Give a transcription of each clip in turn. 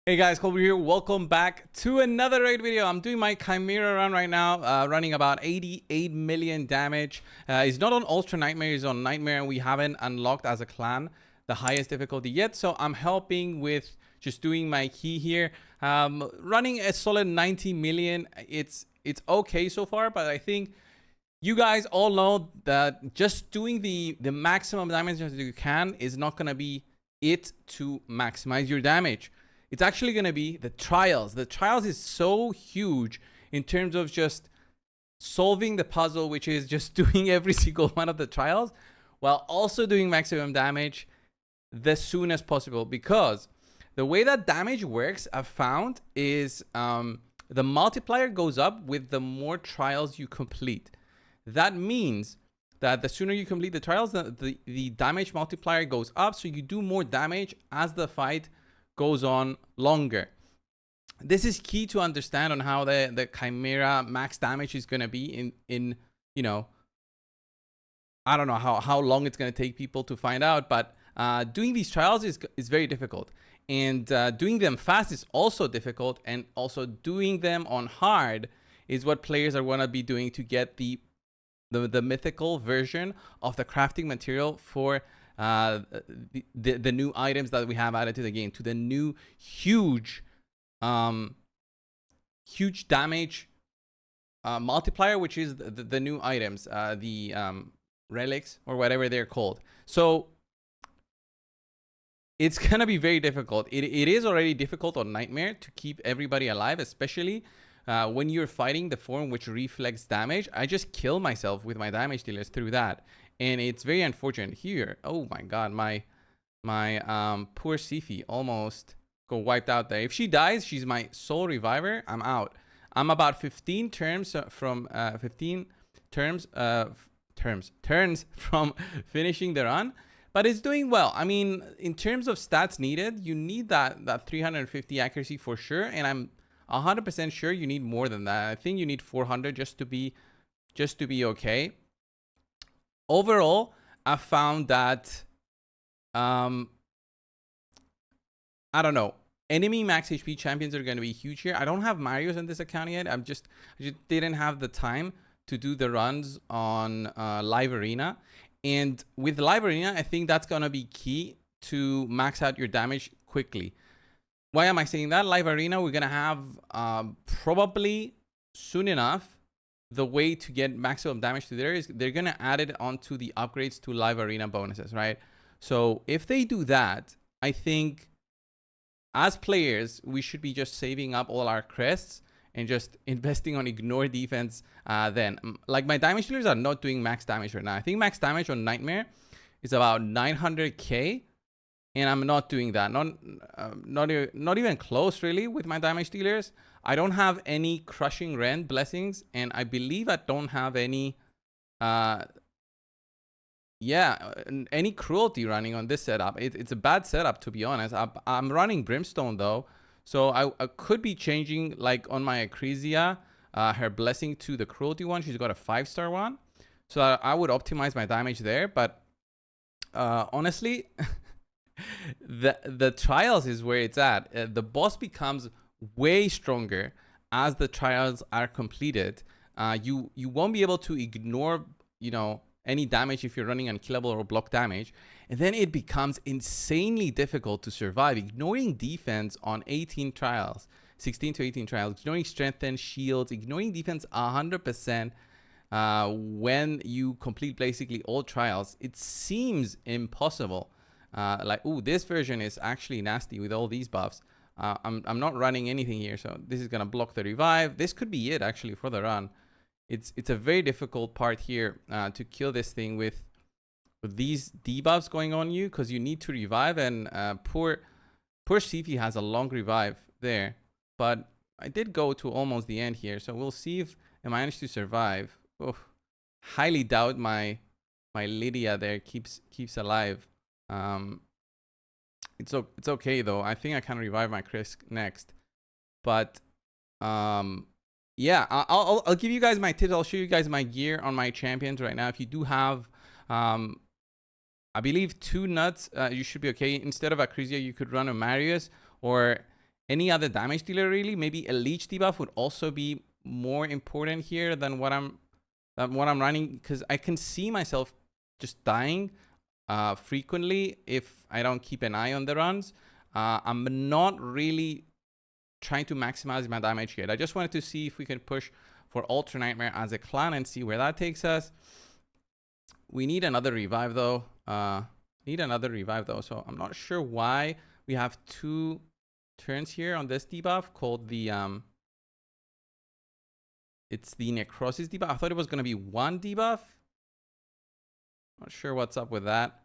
Hey guys, coldbrew here. Welcome back to another raid video. I'm doing my Chimera run right now, running about 88 million damage. It's not on Ultra Nightmare, it's on Nightmare, and we haven't unlocked as a clan the highest difficulty yet. So I'm helping with just doing my key here. Running a solid 90 million. It's okay so far, but I think you guys all know that just doing the maximum damage as you can is not gonna be it to maximize your damage. It's actually going to be the trials. The trials is so huge in terms of just solving the puzzle, which is just doing every single one of the trials while also doing maximum damage the soon as possible. Because the way that damage works, I've found, is the multiplier goes up with the more trials you complete. That means that the sooner you complete the trials, the damage multiplier goes up. So you do more damage as the fight goes on longer. This is key to understand on how the Chimera max damage is going to be in you know, I don't know how long it's going to take people to find out, but doing these trials is very difficult, and doing them fast is also difficult, and also doing them on hard is what players are going to be doing to get the mythical version of the crafting material for the new items that we have added to the game, to the new huge damage multiplier, which is the new items, the relics or whatever they're called. So it's gonna be very difficult. It is already difficult on Nightmare to keep everybody alive, especially when you're fighting the form which reflects damage. I just kill myself with my damage dealers through that, and it's very unfortunate here. Oh my god, my poor Sifi almost got wiped out there. If she dies, she's my sole reviver. I'm out. I'm about 15 turns from 15 turns from finishing the run, but it's doing well. I mean, in terms of stats needed, you need that 350 accuracy for sure, and I'm 100% sure you need more than that. I think you need 400 just to be okay. Overall, I found that I don't know, enemy max HP champions are going to be huge here. I don't have Mario's in this account yet. I just didn't have the time to do the runs on live arena, and with live arena, I think that's going to be key to max out your damage quickly. Why am I saying that? Live arena, we're going to have probably soon enough, the way to get maximum damage to there is they're going to add it onto the upgrades to live arena bonuses, right? So if they do that, I think as players, we should be just saving up all our crests and just investing on ignore defense. Then, like, my damage dealers are not doing max damage right now. I think max damage on Nightmare is about 900k, and I'm not doing that. Not even close, really, with my damage dealers. I don't have any crushing rend blessings, and I believe I don't have any any cruelty running on this setup. It's a bad setup, to be honest. I'm running brimstone though, so I could be changing, like on my Acresia, her blessing to the cruelty one. She's got a 5-star one, so I would optimize my damage there. But honestly, the trials is where it's at. The boss becomes way stronger as the trials are completed. You won't be able to ignore, you know, any damage if you're running unkillable or block damage, and then it becomes insanely difficult to survive. Ignoring defense on 18 trials, 16 to 18 trials, ignoring strength and shields, ignoring defense 100% when you complete basically all trials, it seems impossible. Like, ooh, this version is actually nasty with all these buffs. I'm not running anything here, so this is gonna block the revive. This could be it actually for the run. It's a very difficult part here to kill this thing with these debuffs going on you, because you need to revive, and poor Sifi has a long revive there. But I did go to almost the end here, so we'll see if I manage to survive. Oof. Highly doubt my Lydia there keeps alive. It's okay though. I think I can revive my Chris next, but yeah, I'll give you guys my tips. I'll show you guys my gear on my champions right now. If you do have I believe 2 nuts, you should be okay. Instead of Acresia, you could run a Marius, or any other damage dealer really. Maybe a leech debuff would also be more important here than what I'm running, because I can see myself just dying frequently if I don't keep an eye on the runs. I'm not really trying to maximize my damage here. I just wanted to see if we can push for Ultra Nightmare as a clan and see where that takes us. We need another revive though. So I'm not sure why we have 2 turns here on this debuff called the it's the necrosis debuff. I thought it was going to be 1 debuff. Not sure what's up with that.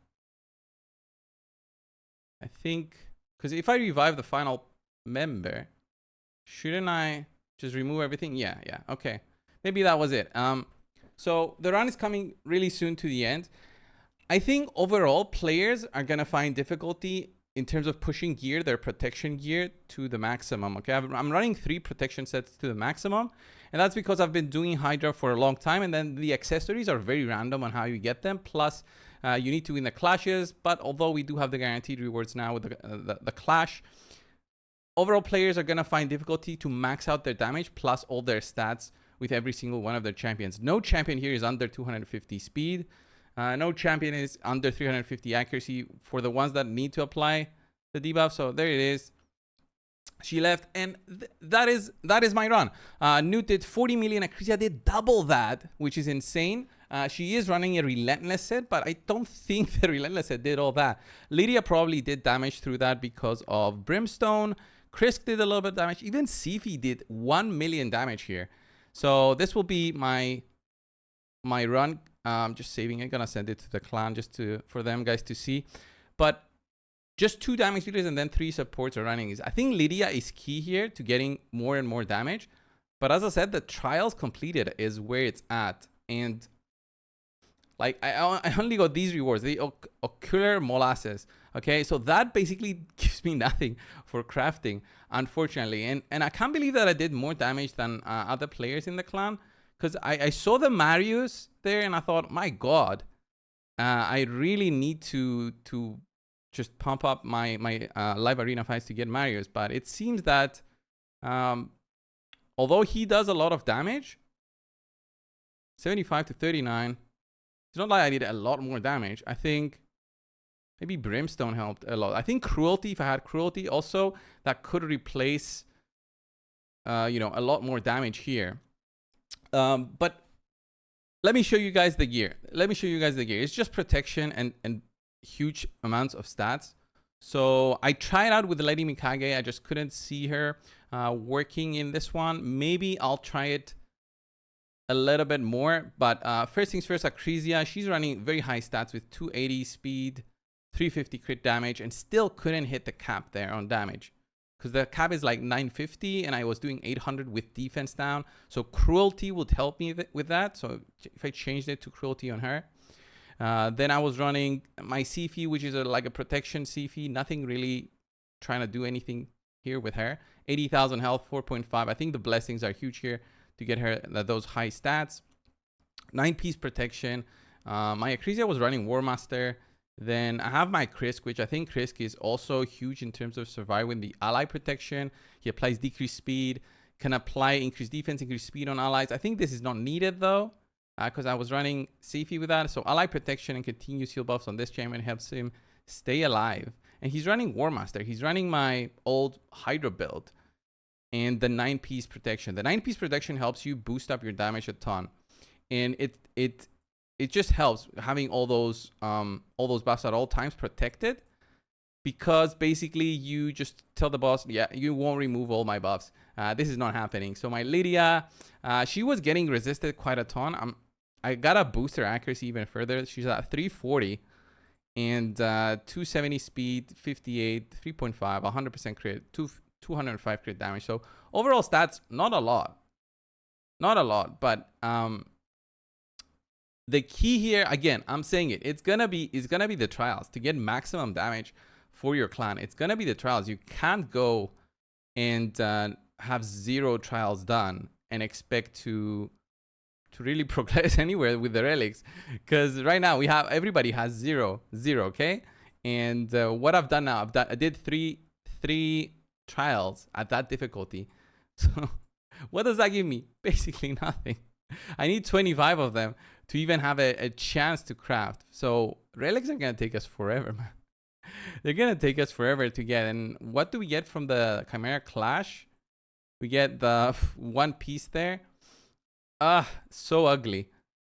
I think because if I revive the final member, shouldn't I just remove everything? Yeah, okay, maybe that was it. So the run is coming really soon to the end. I think overall players are gonna find difficulty in terms of pushing gear, their protection gear to the maximum. Okay, I'm running 3 protection sets to the maximum, and that's because I've been doing Hydra for a long time, and then the accessories are very random on how you get them. Plus, you need to win the clashes, but although we do have the guaranteed rewards now with the clash, overall players are gonna find difficulty to max out their damage plus all their stats with every single one of their champions. No champion here is under 250 speed. No champion is under 350 accuracy for the ones that need to apply the debuff. So there it is. She left, and that is my run. Newt did 40 million. Acrisia did double that, which is insane. She is running a Relentless set, but I don't think the Relentless set did all that. Lydia probably did damage through that because of Brimstone. Krisk did a little bit of damage. Even Sifi did 1 million damage here. So this will be my run. Just saving it. Gonna send it to the clan just for them guys to see. But just 2 damage dealers and then 3 supports are running. I think Lydia is key here to getting more and more damage. But as I said, the trials completed is where it's at. And like I only got these rewards, the ocular molasses. Okay, so that basically gives me nothing for crafting, unfortunately. And I can't believe that I did more damage than other players in the clan. Because I saw the Marius there and I thought, my God, I really need to just pump up my live arena fights to get Marius. But it seems that although he does a lot of damage, 75 to 39, it's not like I did a lot more damage. I think maybe Brimstone helped a lot. I think Cruelty, if I had Cruelty also, that could replace, a lot more damage here. But let me show you guys the gear. It's just protection and huge amounts of stats. So I tried out with Lady Mikage. I just couldn't see her working in this one. Maybe I'll try it a little bit more. But first things first, Acrisia, she's running very high stats with 280 speed, 350 crit damage, and still couldn't hit the cap there on damage. Because the cap is like 950 and I was doing 800 with defense down. So Cruelty would help me with that. So if I changed it to Cruelty on her. Then I was running my Sifi, which is like a protection Sifi. Nothing really trying to do anything here with her. 80,000 health, 4.5. I think the blessings are huge here to get her those high stats. 9-piece protection. My Acrisia was running War Master. Then I have my Krisk, which I think Krisk is also huge in terms of surviving the ally protection. He applies decreased speed, can apply increased defense, increased speed on allies. I think this is not needed though, because I was running Sifi with that. So ally protection and continuous heal buffs on this champion helps him stay alive. And he's running War Master. He's running my old Hydra build and the 9-piece protection. The 9-piece protection helps you boost up your damage a ton. And it just helps having all those buffs at all times protected, because basically you just tell the boss, yeah, you won't remove all my buffs. This is not happening. So my Lydia, she was getting resisted quite a ton. I gotta boost her accuracy even further. She's at 340 and 270 speed, 58, 3.5, 100% crit, 205 crit damage. So overall stats, not a lot, but the key here, again, I'm saying it's gonna be the trials to get maximum damage for your clan. It's gonna be the trials. You can't go and have 0 trials done and expect to really progress anywhere with the relics, because right now everybody has zero, okay. And what I've done now, I did three trials at that difficulty. So what does that give me? Basically nothing. I need 25 of them to even have a chance to craft. So relics are going to take us forever, man. They're going to take us forever to get. And what do we get from the Chimera Clash? We get the one piece there. So ugly.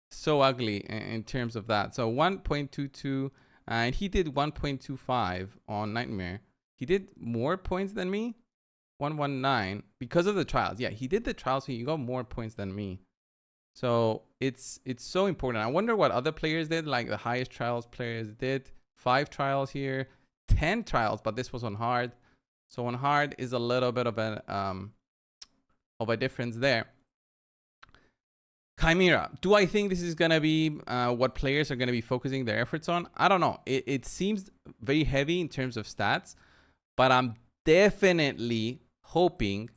So ugly in terms of that. So 1.22, and he did 1.25 on Nightmare. He did more points than me. 119 because of the trials. Yeah, he did the trials, so he got more points than me. So it's so important. I wonder what other players did, like the highest trials players did. 5 trials here, 10 trials, but this was on hard. So on hard is a little bit of a difference there. Chimera. Do I think this is going to be what players are going to be focusing their efforts on? I don't know. It seems very heavy in terms of stats, but I'm definitely hoping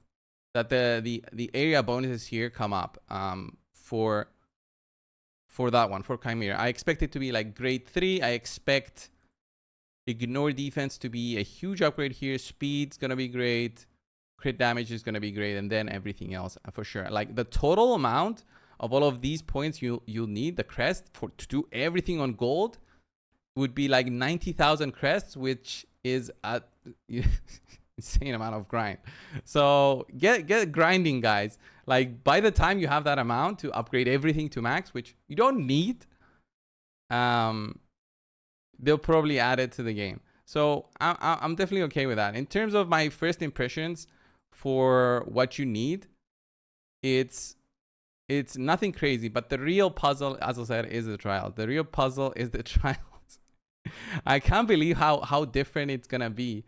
that the area bonuses here come up for that one, for Chimera. I expect it to be like grade 3. I expect ignore defense to be a huge upgrade here. Speed's going to be great. Crit damage is going to be great. And then everything else for sure. Like the total amount of all of these points you'll need, the crest, to do everything on gold would be like 90,000 crests, which is a insane amount of grind. So get grinding, guys. Like by the time you have that amount to upgrade everything to max, which you don't need, they'll probably add it to the game. So I'm definitely okay with that. In terms of my first impressions for what you need, it's nothing crazy, but the real puzzle, as I said, is the trial. The real puzzle is the trials. I can't believe how different it's gonna be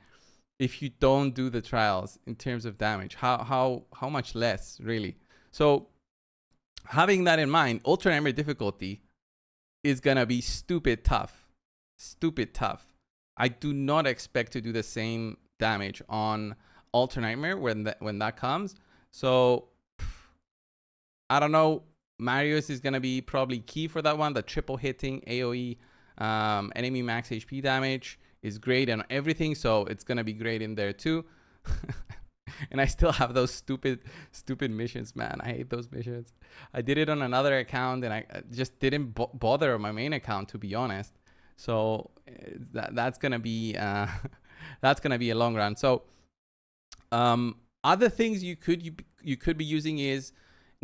if you don't do the trials in terms of damage. How much less, really. So having that in mind, Ultra Nightmare difficulty is gonna be stupid tough. Stupid tough. I do not expect to do the same damage on Ultra Nightmare when that comes. So I don't know. Marius is gonna be probably key for that one. The triple hitting AoE, enemy max HP damage is great and everything, so it's gonna be great in there too. And I still have those stupid missions, man. I hate those missions. I did it on another account and I just didn't bother on my main account, to be honest. So that's gonna be that's gonna be a long run. So other things you could be using is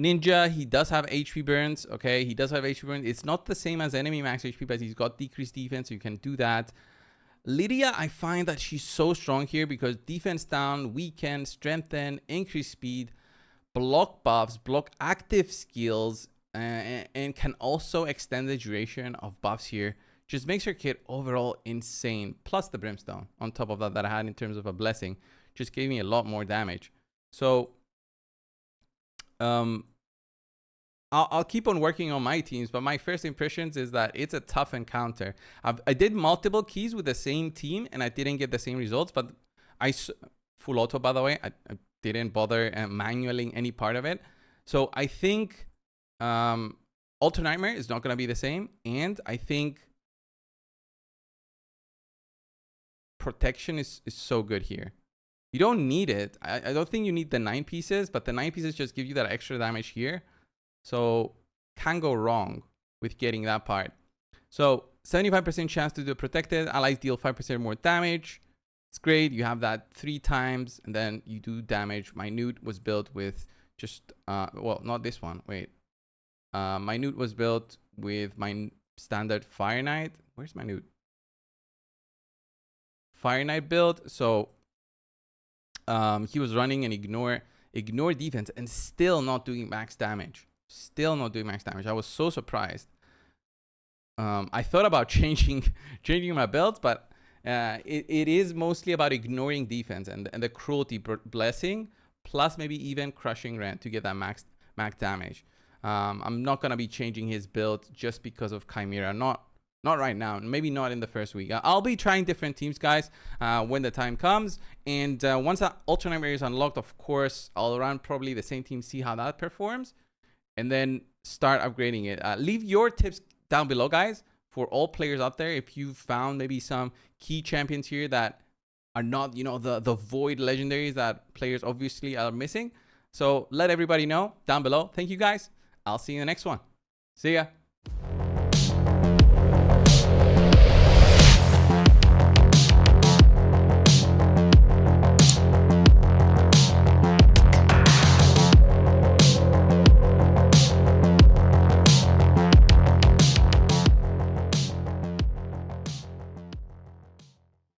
Ninja. He does have HP burns. Okay, he does have HP burns. It's not the same as enemy max HP, but he's got decreased defense, so you can do that. Lydia, I find that she's so strong here because defense down, weaken, strengthen, increase speed, block buffs, block active skills, and can also extend the duration of buffs here. Just makes her kit overall insane. Plus the brimstone on top of that I had in terms of a blessing just gave me a lot more damage. So I'll keep on working on my teams, but my first impressions is that it's a tough encounter. I did multiple keys with the same team and I didn't get the same results, but full auto, by the way, I didn't bother manualing any part of it. So I think Ultra Nightmare is not going to be the same. And I think protection is so good here. You don't need it. I don't think you need the 9 pieces, but the 9 pieces just give you that extra damage here. So can't go wrong with getting that part. So 75% chance to do protected. Allies deal 5% more damage. It's great. You have that 3 times and then you do damage. Minute was built with just, well, not this one. Wait. Minute was built with my standard Fire Knight. Where's Minute? Fire Knight build. So he was running an ignore defense and still not doing max damage. Still not doing max damage. I was so surprised. I thought about changing my builds, but it is mostly about ignoring defense and the cruelty blessing, plus maybe even crushing rent to get that max damage. I'm not gonna be changing his build just because of Chimera. Not right now. Maybe not in the first week. I'll be trying different teams, guys, when the time comes. And once that Ultra Nightmare is unlocked, of course, I'll run probably the same team, see how that performs, and then start upgrading it. Leave your tips down below, guys, for all players out there. If you found maybe some key champions here that are not, you know, the void legendaries that players obviously are missing. So let everybody know down below. Thank you guys. I'll see you in the next one. See ya.